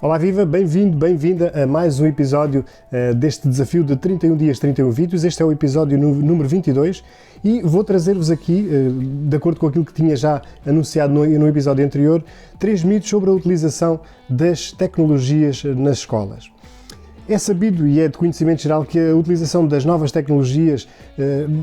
Olá viva, bem-vindo, bem-vinda a mais um episódio deste desafio de 31 dias, 31 vídeos. Este é o episódio número 22 e vou trazer-vos aqui, de acordo com aquilo que tinha já anunciado no episódio anterior, 3 mitos sobre a utilização das tecnologias nas escolas. É sabido e é de conhecimento geral que a utilização das novas tecnologias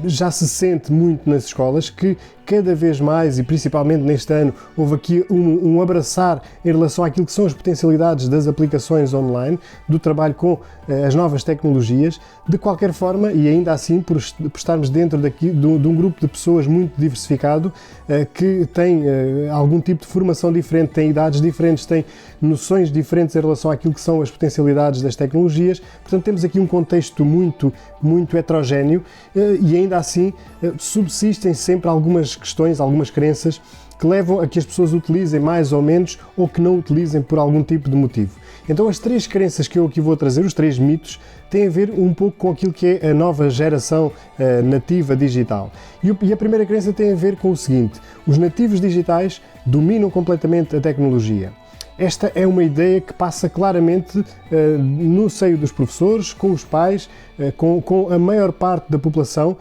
já se sente muito nas escolas, que cada vez mais, e principalmente neste ano, houve aqui um abraçar em relação àquilo que são as potencialidades das aplicações online, do trabalho com as novas tecnologias. De qualquer forma, e ainda assim, por estarmos dentro de um grupo de pessoas muito diversificado, que tem algum tipo de formação diferente, tem idades diferentes, tem noções diferentes em relação àquilo que são as potencialidades das tecnologias. Portanto, temos aqui um contexto muito heterogéneo e ainda assim subsistem sempre algumas questões, algumas crenças que levam a que as pessoas utilizem mais ou menos ou que não utilizem por algum tipo de motivo. Então as 3 crenças que eu aqui vou trazer, os 3 mitos, têm a ver um pouco com aquilo que é a nova geração nativa digital. E a primeira crença tem a ver com o seguinte: os nativos digitais dominam completamente a tecnologia. Esta é uma ideia que passa claramente no seio dos professores, com os pais, com a maior parte da população.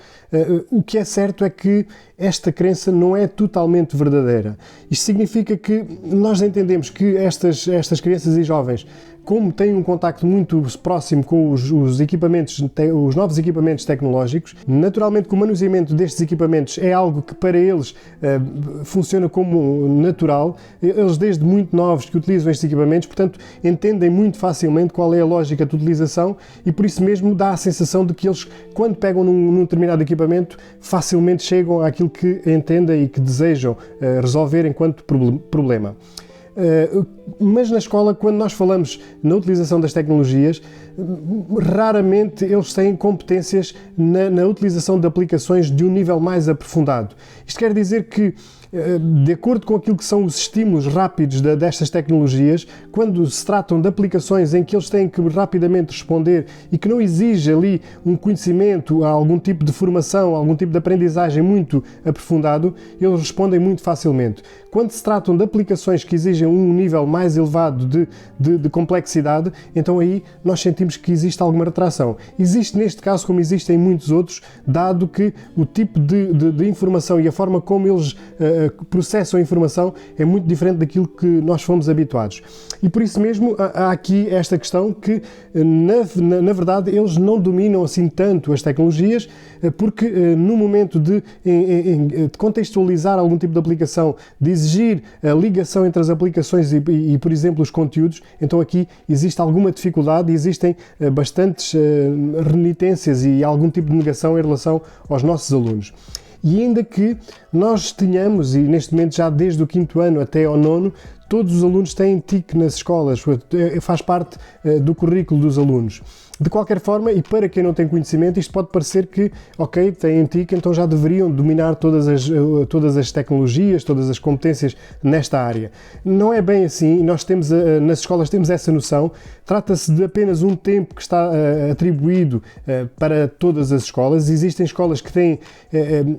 O que é certo é que esta crença não é totalmente verdadeira. Isto significa que nós entendemos que estas crianças e jovens, como têm um contacto muito próximo com os equipamentos, os novos equipamentos tecnológicos, naturalmente que o manuseamento destes equipamentos é algo que para eles funciona como natural. Eles desde muito novos que utilizam estes equipamentos, portanto entendem muito facilmente qual é a lógica de utilização e por isso mesmo dá a sensação de que eles, quando pegam num determinado equipamento, facilmente chegam àquilo que entendem e que desejam resolver enquanto problema. Mas na escola, quando nós falamos na utilização das tecnologias, raramente eles têm competências na utilização de aplicações de um nível mais aprofundado. Isto quer dizer que, de acordo com aquilo que são os estímulos rápidos destas tecnologias, quando se tratam de aplicações em que eles têm que rapidamente responder e que não exige ali um conhecimento, algum tipo de formação, algum tipo de aprendizagem muito aprofundado, eles respondem muito facilmente. Quando se tratam de aplicações que exigem um nível mais elevado de complexidade, então aí nós sentimos que existe alguma retração. Existe neste caso, como existe em muitos outros, dado que o tipo de informação e a forma como eles processam a informação é muito diferente daquilo que nós fomos habituados. E por isso mesmo há aqui esta questão que, na verdade, eles não dominam assim tanto as tecnologias, porque no momento de contextualizar algum tipo de aplicação, de exigir a ligação entre as aplicações e, por exemplo, os conteúdos, então aqui existe alguma dificuldade e existem bastantes renitências e algum tipo de negação em relação aos nossos alunos. E ainda que nós tenhamos, e neste momento já desde o 5º ano até ao 9º, todos os alunos têm TIC nas escolas, faz parte do currículo dos alunos. De qualquer forma, e para quem não tem conhecimento, isto pode parecer que, ok, têm TIC, então já deveriam dominar todas as tecnologias, todas as competências nesta área. Não é bem assim, nós temos, nas escolas temos essa noção. Trata-se de apenas um tempo que está atribuído para todas as escolas. Existem escolas que têm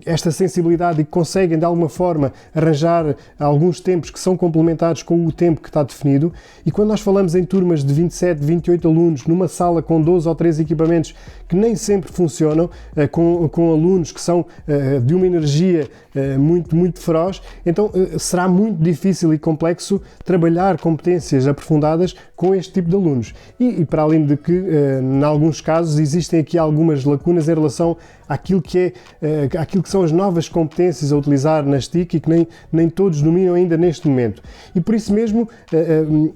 esta sensibilidade e que conseguem, de alguma forma, arranjar alguns tempos que são complementados com o tempo que está definido. E quando nós falamos em turmas de 27, 28 alunos, numa sala com 12 ou 13 equipamentos que nem sempre funcionam, com alunos que são de uma energia muito feroz, então será muito difícil e complexo trabalhar competências aprofundadas com este tipo de alunos. E para além de que, em alguns casos, existem aqui algumas lacunas em relação àquilo que são as novas competências a utilizar nas TIC e que nem todos dominam ainda neste momento. E por isso mesmo,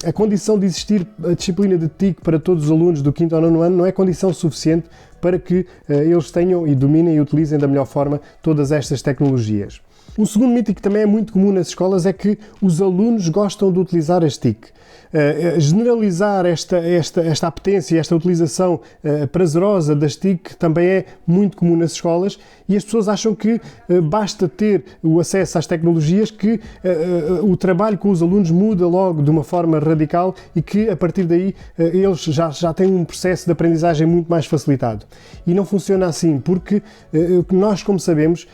a condição de existir a disciplina de TIC para todos os alunos do 5º ao 9º ano não é condição suficiente para que eles tenham e dominem e utilizem da melhor forma todas estas tecnologias. Um segundo mito que também é muito comum nas escolas é que os alunos gostam de utilizar as TIC. Generalizar esta apetência, esta utilização prazerosa das TIC também é muito comum nas escolas e as pessoas acham que basta ter o acesso às tecnologias que o trabalho com os alunos muda logo de uma forma radical e que a partir daí eles já têm um processo de aprendizagem muito mais facilitado. E não funciona assim, porque nós, como sabemos,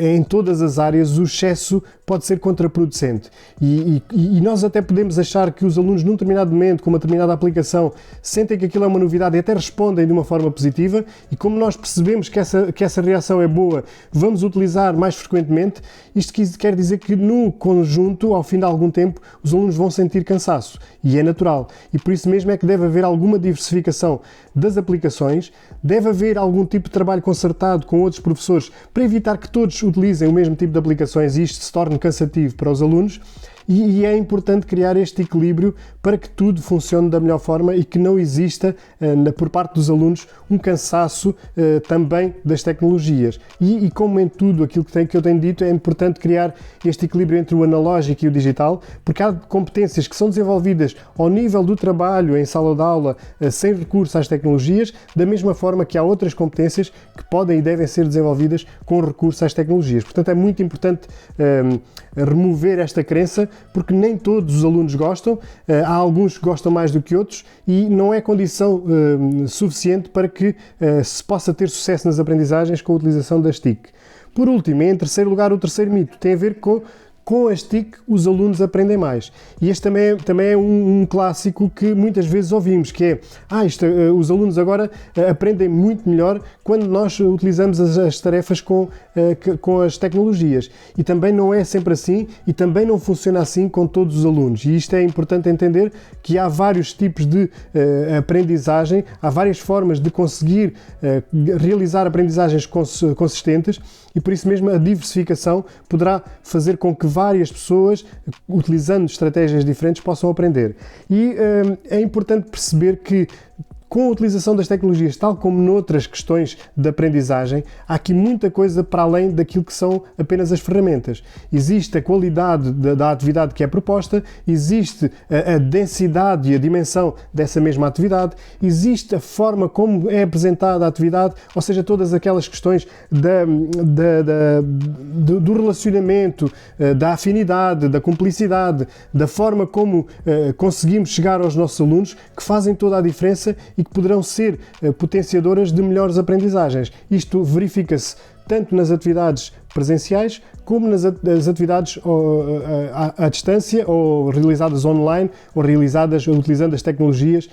em todas as áreas áreas o excesso pode ser contraproducente e nós até podemos achar que os alunos num determinado momento, com uma determinada aplicação, sentem que aquilo é uma novidade e até respondem de uma forma positiva, e como nós percebemos que essa reação é boa, vamos utilizar mais frequentemente. Isto quer dizer que no conjunto, ao fim de algum tempo, os alunos vão sentir cansaço, e é natural, e por isso mesmo é que deve haver alguma diversificação das aplicações, deve haver algum tipo de trabalho concertado com outros professores para evitar que todos utilizem o mesmo tipo de aplicações e isto se torne cansativo para os alunos. E é importante criar este equilíbrio para que tudo funcione da melhor forma e que não exista, por parte dos alunos, um cansaço também das tecnologias. E como em tudo aquilo que eu tenho dito, é importante criar este equilíbrio entre o analógico e o digital, porque há competências que são desenvolvidas ao nível do trabalho, em sala de aula, sem recurso às tecnologias, da mesma forma que há outras competências que podem e devem ser desenvolvidas com recurso às tecnologias. Portanto, é muito importante remover esta crença, porque nem todos os alunos gostam, há alguns que gostam mais do que outros e não é condição suficiente para que se possa ter sucesso nas aprendizagens com a utilização das TIC. Por último, em terceiro lugar, o terceiro mito tem a ver com as TIC os alunos aprendem mais. E este também é um clássico que muitas vezes ouvimos, que é os alunos agora aprendem muito melhor quando nós utilizamos as tarefas com as tecnologias. E também não é sempre assim e também não funciona assim com todos os alunos. E isto é importante entender, que há vários tipos de aprendizagem, há várias formas de conseguir realizar aprendizagens consistentes, e por isso mesmo a diversificação poderá fazer com que várias pessoas, utilizando estratégias diferentes, possam aprender. E é importante perceber que, com a utilização das tecnologias, tal como noutras questões de aprendizagem, há aqui muita coisa para além daquilo que são apenas as ferramentas. Existe a qualidade da atividade que é proposta, existe a densidade e a dimensão dessa mesma atividade, existe a forma como é apresentada a atividade, ou seja, todas aquelas questões do relacionamento, da afinidade, da cumplicidade, da forma como conseguimos chegar aos nossos alunos, que fazem toda a diferença e que poderão ser potenciadoras de melhores aprendizagens. Isto verifica-se tanto nas atividades presenciais como nas atividades à distância, ou realizadas online, ou realizadas utilizando as tecnologias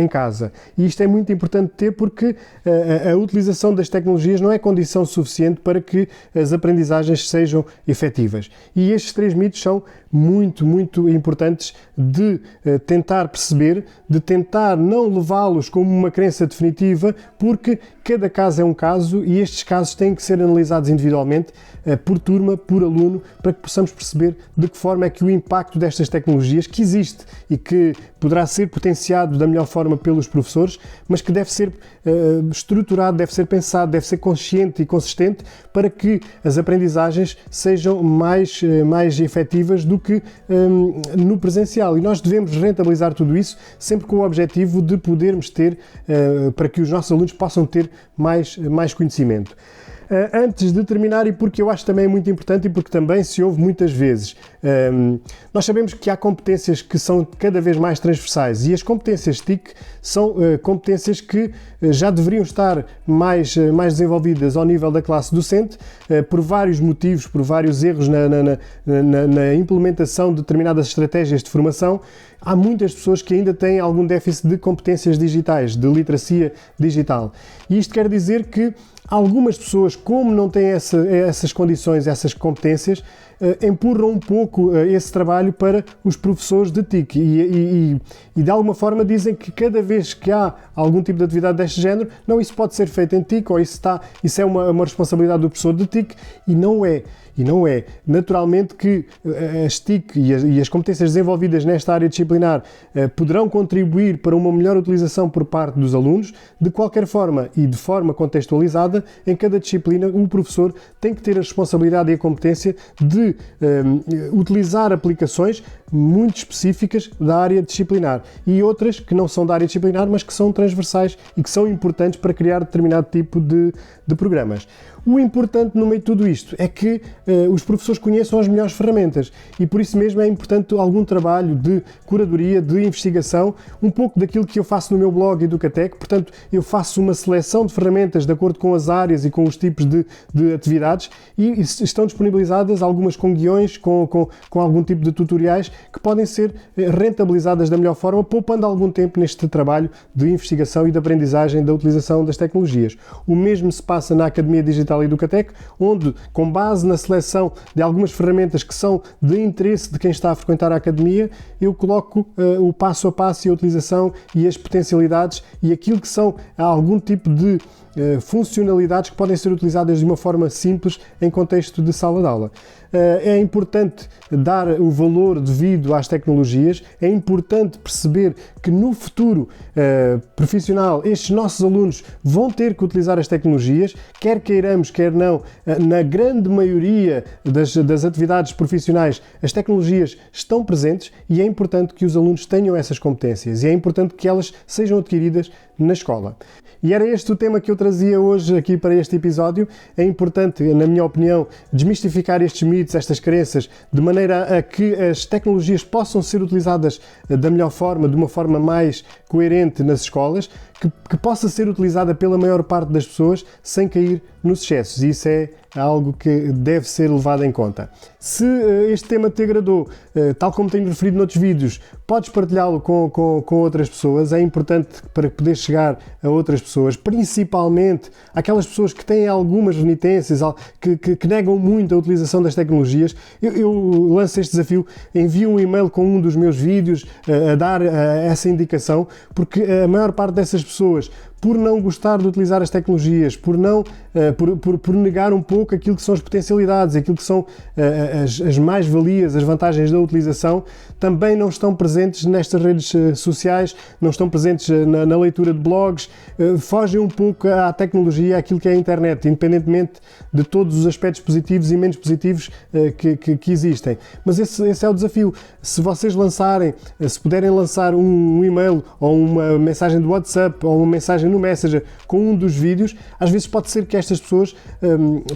em casa. E isto é muito importante ter, porque a utilização das tecnologias não é condição suficiente para que as aprendizagens sejam efetivas. E estes três mitos são muito, muito importantes de tentar perceber, de tentar não levá-los como uma crença definitiva, porque cada caso é um caso e estes casos têm que ser analisados individualmente, por turma, por aluno, para que possamos perceber de que forma é que o impacto destas tecnologias, que existe e que poderá ser potenciado da melhor forma pelos professores, mas que deve ser estruturado, deve ser pensado, deve ser consciente e consistente, para que as aprendizagens sejam mais efetivas do que no presencial. E nós devemos rentabilizar tudo isso sempre com o objetivo de podermos ter, para que os nossos alunos possam ter mais conhecimento. Antes de terminar, e porque eu acho também muito importante e porque também se ouve muitas vezes, nós sabemos que há competências que são cada vez mais transversais, e as competências TIC são competências que já deveriam estar mais desenvolvidas ao nível da classe docente, por vários motivos, por vários erros na implementação de determinadas estratégias de formação. Há muitas pessoas que ainda têm algum déficit de competências digitais, de literacia digital. E isto quer dizer que algumas pessoas, como não têm essas condições, essas competências, empurram um pouco esse trabalho para os professores de TIC e de alguma forma dizem que cada vez que há algum tipo de atividade deste género, não, isso pode ser feito em TIC, ou isso é uma responsabilidade do professor de TIC, e não é. E não é. Naturalmente que as TIC e as competências desenvolvidas nesta área disciplinar poderão contribuir para uma melhor utilização por parte dos alunos. De qualquer forma e de forma contextualizada, em cada disciplina o professor tem que ter a responsabilidade e a competência de utilizar aplicações muito específicas da área disciplinar e outras que não são da área disciplinar, mas que são transversais e que são importantes para criar determinado tipo de programas. O importante no meio de tudo isto é que os professores conheçam as melhores ferramentas e por isso mesmo é importante algum trabalho de curadoria, de investigação, um pouco daquilo que eu faço no meu blog Educatec. Portanto, eu faço uma seleção de ferramentas de acordo com as áreas e com os tipos de atividades e estão disponibilizadas algumas com guiões, com algum tipo de tutoriais que podem ser rentabilizadas da melhor forma, poupando algum tempo neste trabalho de investigação e de aprendizagem da utilização das tecnologias. O mesmo se passa na Academia Digital Educatec, onde, com base na seleção de algumas ferramentas que são de interesse de quem está a frequentar a Academia, eu coloco o passo a passo e a utilização e as potencialidades e aquilo que são algum tipo de funcionalidades que podem ser utilizadas de uma forma simples em contexto de sala de aula. É importante dar o valor devido às tecnologias, é importante perceber que no futuro profissional estes nossos alunos vão ter que utilizar as tecnologias, quer queiramos, quer não, na grande maioria das atividades profissionais as tecnologias estão presentes e é importante que os alunos tenham essas competências e é importante que elas sejam adquiridas na escola. E era este o tema que eu trazia hoje aqui para este episódio. É importante, na minha opinião, desmistificar estes mitos, estas crenças, de maneira a que as tecnologias possam ser utilizadas da melhor forma, de uma forma mais coerente nas escolas, que possa ser utilizada pela maior parte das pessoas sem cair nos excessos. E isso é algo que deve ser levado em conta. Se este tema te agradou, tal como tenho referido noutros vídeos, podes partilhá-lo com outras pessoas. É importante para poder chegar a outras pessoas, principalmente aquelas pessoas que têm algumas renitências, que negam muito a utilização das tecnologias. Eu lanço este desafio, envio um e-mail com um dos meus vídeos a dar essa indicação, porque a maior parte dessas pessoas, por não gostar de utilizar as tecnologias, por negar um pouco aquilo que são as potencialidades, aquilo que são as mais-valias, as vantagens da utilização, também não estão presentes nestas redes sociais, não estão presentes na leitura de blogs, fogem um pouco à tecnologia, àquilo que é a internet, independentemente de todos os aspectos positivos e menos positivos que existem. Mas esse é o desafio. Se vocês lançarem, se puderem lançar um e-mail ou uma mensagem do WhatsApp ou uma mensagem no Messenger com um dos vídeos, às vezes pode ser que estas pessoas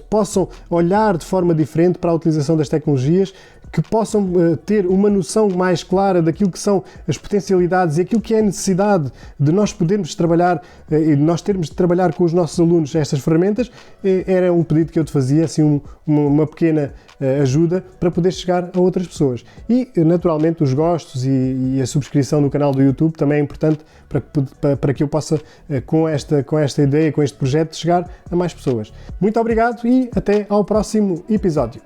possam olhar de forma diferente para a utilização das tecnologias, que possam ter uma noção mais clara daquilo que são as potencialidades e aquilo que é a necessidade de nós podermos trabalhar e de nós termos de trabalhar com os nossos alunos estas ferramentas. Era um pedido que eu te fazia, assim, uma pequena ajuda para poder chegar a outras pessoas. E, naturalmente, os gostos e a subscrição no canal do YouTube também é importante para que eu possa, com esta ideia, com este projeto, chegar a mais pessoas. Muito obrigado e até ao próximo episódio.